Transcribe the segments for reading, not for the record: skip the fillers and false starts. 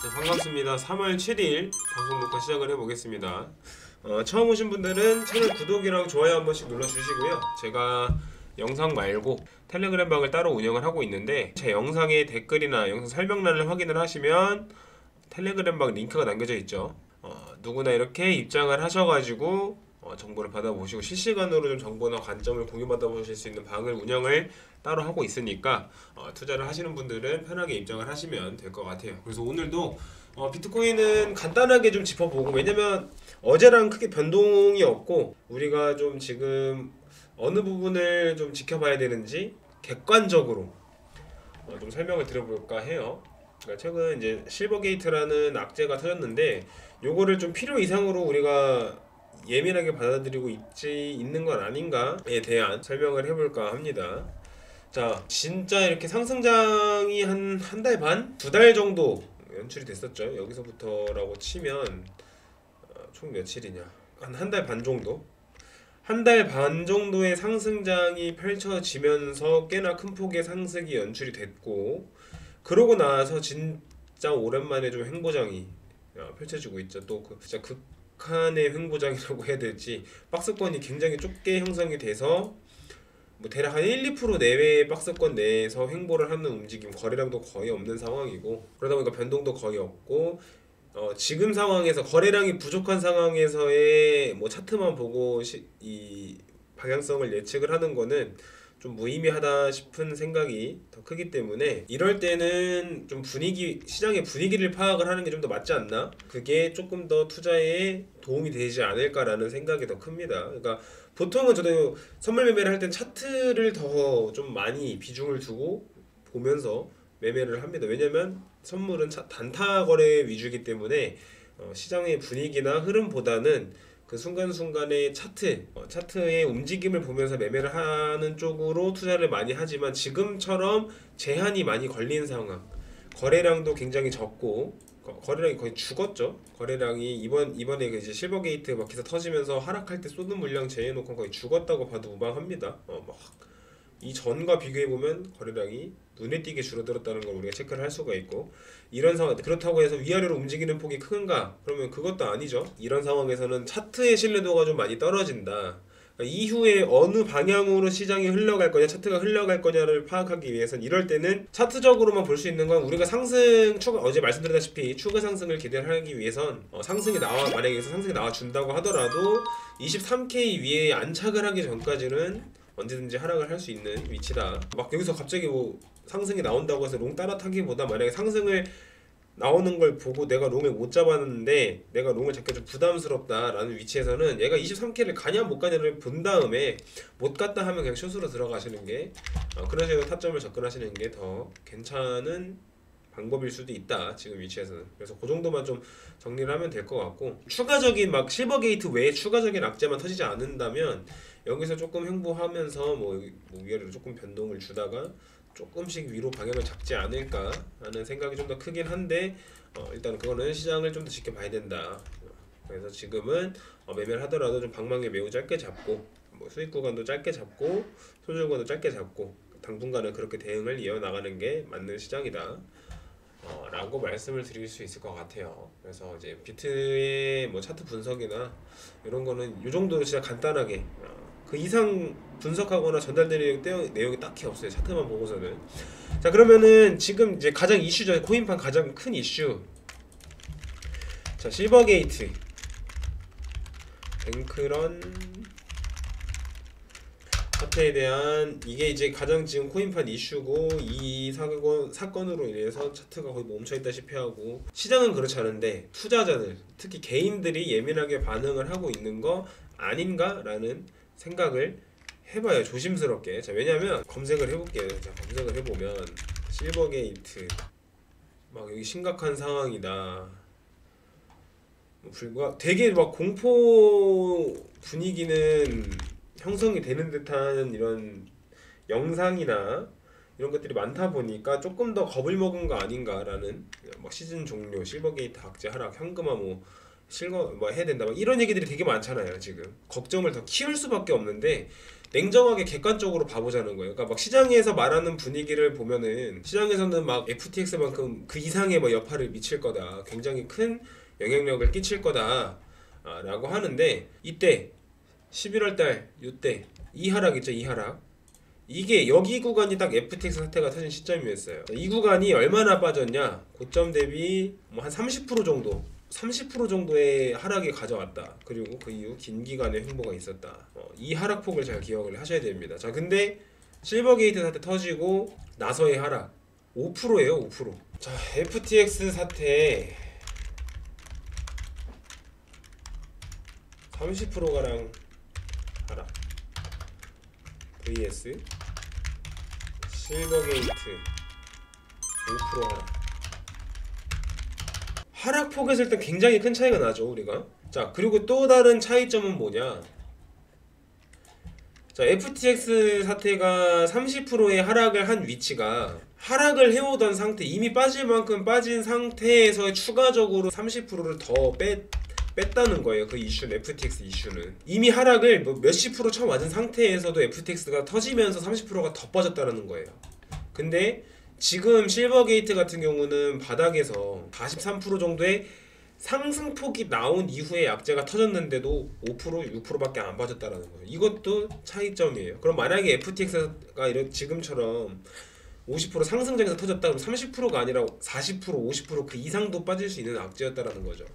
자, 반갑습니다. 3월 7일 방송 녹화 시작을 해보겠습니다. 처음 오신 분들은 채널 구독이랑 좋아요 한 번씩 눌러주시고요. 제가 영상 말고 텔레그램 방을 따로 운영을 하고 있는데 제 영상의 댓글이나 영상 설명란을 확인을 하시면 텔레그램 방 링크가 남겨져 있죠. 누구나 이렇게 입장을 하셔가지고 정보를 받아보시고 실시간으로 좀 정보나 관점을 공유받아 보실 수 있는 방을 운영을 따로 하고 있으니까 투자를 하시는 분들은 편하게 입장을 하시면 될 것 같아요. 그래서 오늘도 비트코인은 간단하게 좀 짚어보고, 왜냐면 어제랑 크게 변동이 없고 우리가 좀 지금 어느 부분을 좀 지켜봐야 되는지 객관적으로 좀 설명을 드려볼까 해요. 그러니까 최근 이제 실버게이트라는 악재가 터졌는데 요거를 좀 필요 이상으로 우리가 예민하게 받아들이고 있는 건 아닌가에 대한 설명을 해볼까 합니다. 자, 진짜 이렇게 상승장이 한 달 반? 2달 정도 연출이 됐었죠. 여기서부터라고 치면 총 며칠이냐, 한 달 반 정도? 한 달 반 정도의 상승장이 펼쳐지면서 꽤나 큰 폭의 상승이 연출이 됐고, 그러고 나서 진짜 오랜만에 좀 횡보장이 펼쳐지고 있죠. 또 진짜 극한의 횡보장이라고 해야 될지, 박스권이 굉장히 좁게 형성이 돼서 뭐 대략 한 1~2% 내외의 박스권 내에서 횡보를 하는 움직임, 거래량도 거의 없는 상황이고, 그러다 보니까 변동도 거의 없고, 지금 상황에서 거래량이 부족한 상황에서의 뭐 차트만 보고 이 방향성을 예측을 하는 거는 좀 무의미하다 싶은 생각이 더 크기 때문에, 이럴 때는 좀 시장의 분위기를 파악을 하는 게 좀 더 맞지 않나? 그게 조금 더 투자에 도움이 되지 않을까라는 생각이 더 큽니다. 그러니까 보통은 저도 선물 매매를 할 땐 차트를 더 좀 많이 비중을 두고 보면서 매매를 합니다. 왜냐면 선물은 단타 거래 위주이기 때문에 시장의 분위기나 흐름보다는 그 순간순간의 차트의 움직임을 보면서 매매를 하는 쪽으로 투자를 많이 하지만, 지금처럼 제한이 많이 걸린 상황, 거래량도 굉장히 적고, 거래량이 거의 죽었죠. 거래량이 이번에 그 이제 실버게이트 막 기사 터지면서 하락할 때 쏟는 물량 제해놓고 거의 죽었다고 봐도 무방합니다. 막 이 전과 비교해 보면 거래량이 눈에 띄게 줄어들었다는 걸 우리가 체크를 할 수가 있고, 이런 상황, 그렇다고 해서 위아래로 움직이는 폭이 큰가? 그러면 그것도 아니죠. 이런 상황에서는 차트의 신뢰도가 좀 많이 떨어진다. 그러니까 이후에 어느 방향으로 시장이 흘러갈 거냐, 차트가 흘러갈 거냐를 파악하기 위해서는, 이럴 때는 차트적으로만 볼 수 있는 건, 우리가 어제 말씀드렸다시피 추가 상승을 기대하기 위해선 만약에 상승이 나와 준다고 하더라도 23K 위에 안착을 하기 전까지는 언제든지 하락을 할 수 있는 위치다. 막 여기서 갑자기 뭐 상승이 나온다고 해서 롱 따라타기보다, 만약에 상승을 나오는 걸 보고 내가 롱을 못 잡았는데 내가 롱을 잡기가 좀 부담스럽다라는 위치에서는 얘가 23K를 가냐 못 가냐를 본 다음에, 못 갔다 하면 그냥 숏으로 들어가시는 게, 그런 식으로 타점을 접근하시는 게 더 괜찮은 방법일 수도 있다, 지금 위치에서는. 그래서 그 정도만 좀 정리를 하면 될 것 같고, 추가적인 막 실버게이트 외에 추가적인 악재만 터지지 않는다면 여기서 조금 횡보하면서 뭐 위아래로 조금 변동을 주다가 조금씩 위로 방향을 잡지 않을까 하는 생각이 좀 더 크긴 한데, 일단 그거는 시장을 좀 더 지켜봐야 된다. 그래서 지금은 매매를 하더라도 좀 방망이 매우 짧게 잡고, 뭐 수익 구간도 짧게 잡고 손절 구간도 짧게 잡고, 당분간은 그렇게 대응을 이어나가는 게 맞는 시장이다 라고 말씀을 드릴 수 있을 것 같아요. 그래서 이제 비트의 뭐 차트 분석이나 이런 거는 이 정도로 진짜 간단하게, 그 이상 분석하거나 전달드릴 내용이 딱히 없어요, 차트만 보고서는. 자, 그러면은 지금 이제 가장 이슈죠. 코인판 가장 큰 이슈. 자, 실버게이트, 뱅크런 사태에 대한, 이게 이제 가장 지금 코인판 이슈고, 이 사건으로 인해서 차트가 거의 멈춰있다시피 하고, 시장은 그렇지 않은데 투자자들, 특히 개인들이 예민하게 반응을 하고 있는 거 아닌가라는 생각을 해봐요, 조심스럽게. 자, 왜냐면 검색을 해볼게요. 자, 검색을 해보면 실버게이트 막 여기 심각한 상황이다, 되게 막 공포 분위기는 형성이 되는 듯한 이런 영상이나 이런 것들이 많다 보니까 조금 더 겁을 먹은 거 아닌가라는, 막 시즌 종료, 실버게이트 악재 하락, 현금화 뭐 해야 된다, 막 이런 얘기들이 되게 많잖아요. 지금 걱정을 더 키울 수밖에 없는데, 냉정하게 객관적으로 봐보자는 거예요. 그러니까 막 시장에서 말하는 분위기를 보면은 시장에서는 막 FTX만큼 그 이상의 뭐 여파를 미칠 거다, 굉장히 큰 영향력을 끼칠 거다 라고 하는데, 이때 11월달 이때 이 하락 있죠, 이 하락. 이게 여기 구간이 딱 FTX 사태가 터진 시점이었어요. 이 구간이 얼마나 빠졌냐, 고점 대비 뭐 한 30% 정도 30% 정도의 하락이 가져왔다. 그리고 그 이후 긴 기간의 횡보가 있었다. 이 하락폭을 잘 기억을 하셔야 됩니다. 자, 근데 실버게이트 사태 터지고 나서의 하락 5%예요, 5%. 자, FTX 사태 30%가량 하락 vs 실버게이트 5% 하락. 하락폭에서 일단 굉장히 큰 차이가 나죠, 우리가. 자, 그리고 또 다른 차이점은 뭐냐. 자, FTX 사태가 30%의 하락을 한 위치가 하락을 해오던 상태, 이미 빠질 만큼 빠진 상태에서 추가적으로 30%를 더 뺐다는 거예요. 그 이슈는, FTX 이슈는 이미 하락을 뭐 몇십 프로 쳐맞은 상태에서도 FTX가 터지면서 30%가 더 빠졌다는 거예요. 근데 지금 실버게이트 같은 경우는 바닥에서 43% 정도의 상승폭이 나온 이후에 약재가 터졌는데도 5%, 6%밖에 안 빠졌다라는 거예요. 이것도 차이점이에요. 그럼 만약에 FTX가 지금처럼 50% 상승장에서 터졌다 그러면 30%가 아니라 40%, 50% 그 이상도 빠질 수 있는 악재였다라는 거죠.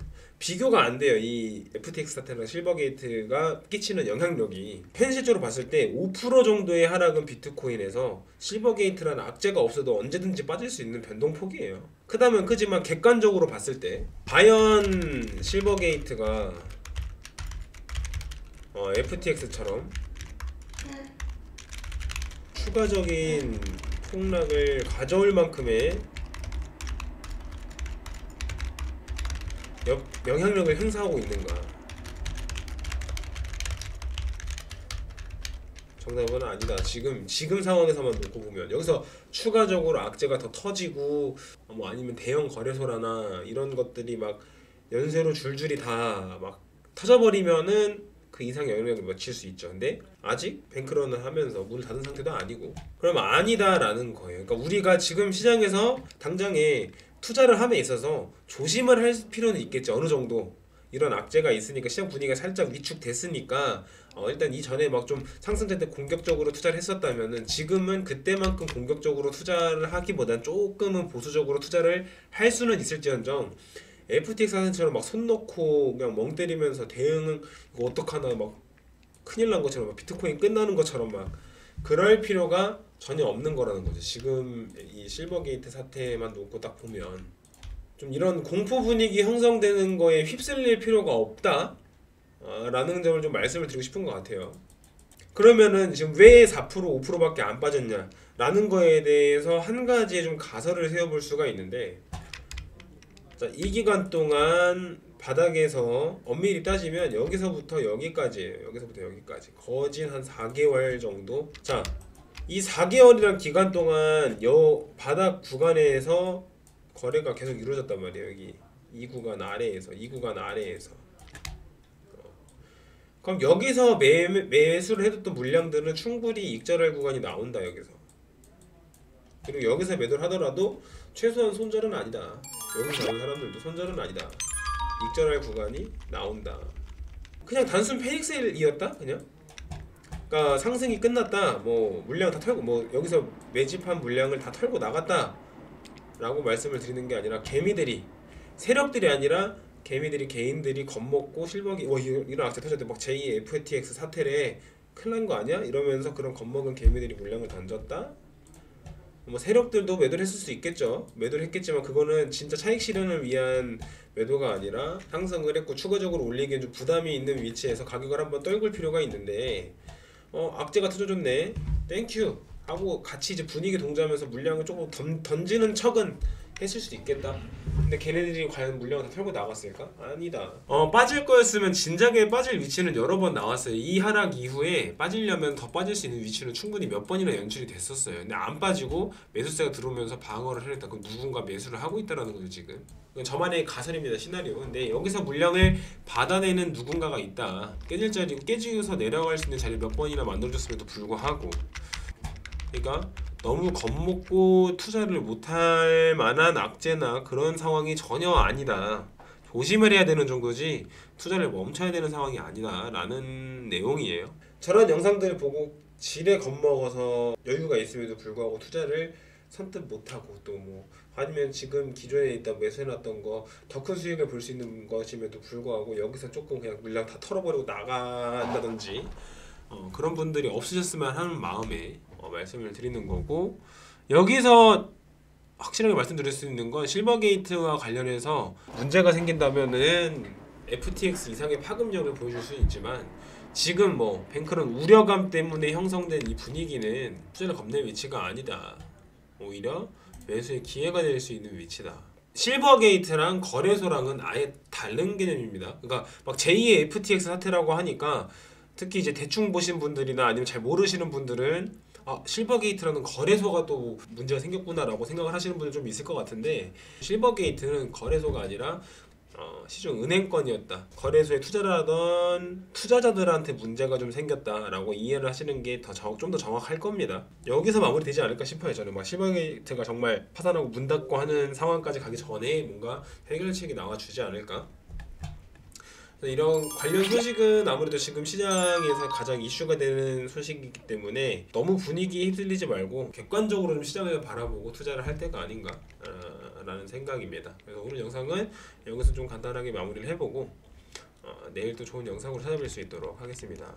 비교가 안 돼요. 이 FTX 사태랑 실버게이트가 끼치는 영향력이. 현실적으로 봤을 때 5% 정도의 하락은 비트코인에서 실버게이트라는 악재가 없어도 언제든지 빠질 수 있는 변동폭이에요. 크다면 크지만 객관적으로 봤을 때 과연 실버게이트가 FTX처럼 추가적인 폭락을 가져올 만큼의 영향력을 행사하고 있는가? 정답은 아니다. 지금 상황에서만 놓고 보면 여기서 추가적으로 악재가 더 터지고 뭐 아니면 대형 거래소라나 이런 것들이 막 연쇄로 줄줄이 다 막 터져버리면은 그 이상 영향력을 미칠 수 있죠. 근데 아직 뱅크런을 하면서 문을 닫은 상태도 아니고, 그럼 아니다라는 거예요. 그러니까 우리가 지금 시장에서 당장에 투자를 함에 있어서 조심을 할 필요는 있겠죠. 어느 정도 이런 악재가 있으니까, 시장 분위기가 살짝 위축됐으니까 일단 이전에 막 좀 상승될 때 공격적으로 투자를 했었다면은 지금은 그때만큼 공격적으로 투자를 하기보단 조금은 보수적으로 투자를 할 수는 있을지언정, FTX 사태처럼 막 손 놓고 그냥 멍 때리면서 대응은 이거 어떡하나 막 큰일 난 것처럼 막 비트코인 끝나는 것처럼 막 그럴 필요가 전혀 없는 거라는 거죠. 지금 이 실버게이트 사태만 놓고 딱 보면 좀 이런 공포 분위기 형성되는 거에 휩쓸릴 필요가 없다 라는 점을 좀 말씀을 드리고 싶은 것 같아요. 그러면은 지금 왜 4%, 5%밖에 안 빠졌냐 라는 거에 대해서 한 가지의 좀 가설을 세워볼 수가 있는데, 자, 이 기간 동안 바닥에서 엄밀히 따지면 여기서부터 여기까지예요. 여기서부터 여기까지 거진 한 4개월 정도. 자, 이 4개월이란 기간 동안 바닥 구간에서 거래가 계속 이루어졌단 말이에요. 여기 이 구간 아래에서 그럼 여기서 매수를 해뒀던 물량들은 충분히 익절할 구간이 나온다. 여기서. 그리고 여기서 매도를 하더라도 최소한 손절은 아니다. 여기서 나온 사람들도 손절은 아니다. 익절할 구간이 나온다. 그냥 단순 패닉셀이었다 그냥. 그러니까 상승이 끝났다, 뭐 물량 다 털고, 뭐 여기서 매집한 물량을 다 털고 나갔다 라고 말씀을 드리는 게 아니라, 개미들이, 세력들이 아니라 개미들이, 개인들이 겁먹고 실버기 이런 악재 터졌대, 막 제2 FTX 사태래, 큰일 난 거 아니야? 이러면서 그런 겁먹은 개미들이 물량을 던졌다. 뭐 세력들도 매도를 했을 수 있겠죠. 매도를 했겠지만 그거는 진짜 차익 실현을 위한 매도가 아니라 상승을 했고 추가적으로 올리기엔 좀 부담이 있는 위치에서 가격을 한번 떨굴 필요가 있는데, 악재가 터져줬네, 땡큐 하고 같이 이제 분위기 동조하면서 물량을 조금 던지는 척은 했을 수도 있겠다. 근데 걔네들이 과연 물량을 다 털고 나갔을까? 아니다. 빠질 거였으면 진작에 빠질 위치는 여러 번 나왔어요. 이 하락 이후에 빠지려면 더 빠질 수 있는 위치는 충분히 몇 번이나 연출이 됐었어요. 근데 안 빠지고 매수세가 들어오면서 방어를 해냈다. 그럼 누군가 매수를 하고 있다라는 거죠 지금. 이건 저만의 가설입니다, 시나리오. 근데 여기서 물량을 받아내는 누군가가 있다. 깨질 자리, 깨지면서 내려갈 수 있는 자리 몇 번이나 만들어줬음에도 불구하고, 그러니까 너무 겁먹고 투자를 못할 만한 악재나 그런 상황이 전혀 아니다. 조심을 해야 되는 정도지 투자를 멈춰야 되는 상황이 아니다 라는 내용이에요. 저런 영상들을 보고 지레 겁먹어서 여유가 있음에도 불구하고 투자를 선뜻 못하고, 또 뭐 아니면 지금 기존에 있다 매수해놨던 거 더 큰 수익을 볼 수 있는 것임에도 불구하고 여기서 조금 그냥 물량 다 털어버리고 나간다든지 그런 분들이 없으셨으면 하는 마음에 말씀을 드리는 거고, 여기서 확실하게 말씀드릴 수 있는 건 실버게이트와 관련해서 문제가 생긴다면은 FTX 이상의 파급력을 보여줄 수 있지만, 지금 뭐 뱅크런 우려감 때문에 형성된 이 분위기는 투자를 겁낼 위치가 아니다. 오히려 매수의 기회가 될 수 있는 위치다. 실버게이트랑 거래소랑은 아예 다른 개념입니다. 그러니까 막 제2의 FTX 사태라고 하니까 특히 이제 대충 보신 분들이나 아니면 잘 모르시는 분들은 실버게이트라는 거래소가 또 문제가 생겼구나라고 생각을 하시는 분들 좀 있을 것 같은데, 실버게이트는 거래소가 아니라 시중 은행권이었다. 거래소에 투자를 하던 투자자들한테 문제가 좀 생겼다라고 이해를 하시는 게 좀 더 정확할 겁니다. 여기서 마무리되지 않을까 싶어요. 저는 막 실버게이트가 정말 파산하고 문 닫고 하는 상황까지 가기 전에 뭔가 해결책이 나와주지 않을까. 이런 관련 소식은 아무래도 지금 시장에서 가장 이슈가 되는 소식이기 때문에 너무 분위기에 휩쓸리지 말고 객관적으로 좀 시장을 바라보고 투자를 할 때가 아닌가 라는 생각입니다. 그래서 오늘 영상은 여기서 좀 간단하게 마무리를 해보고 내일 또 좋은 영상으로 찾아뵐 수 있도록 하겠습니다.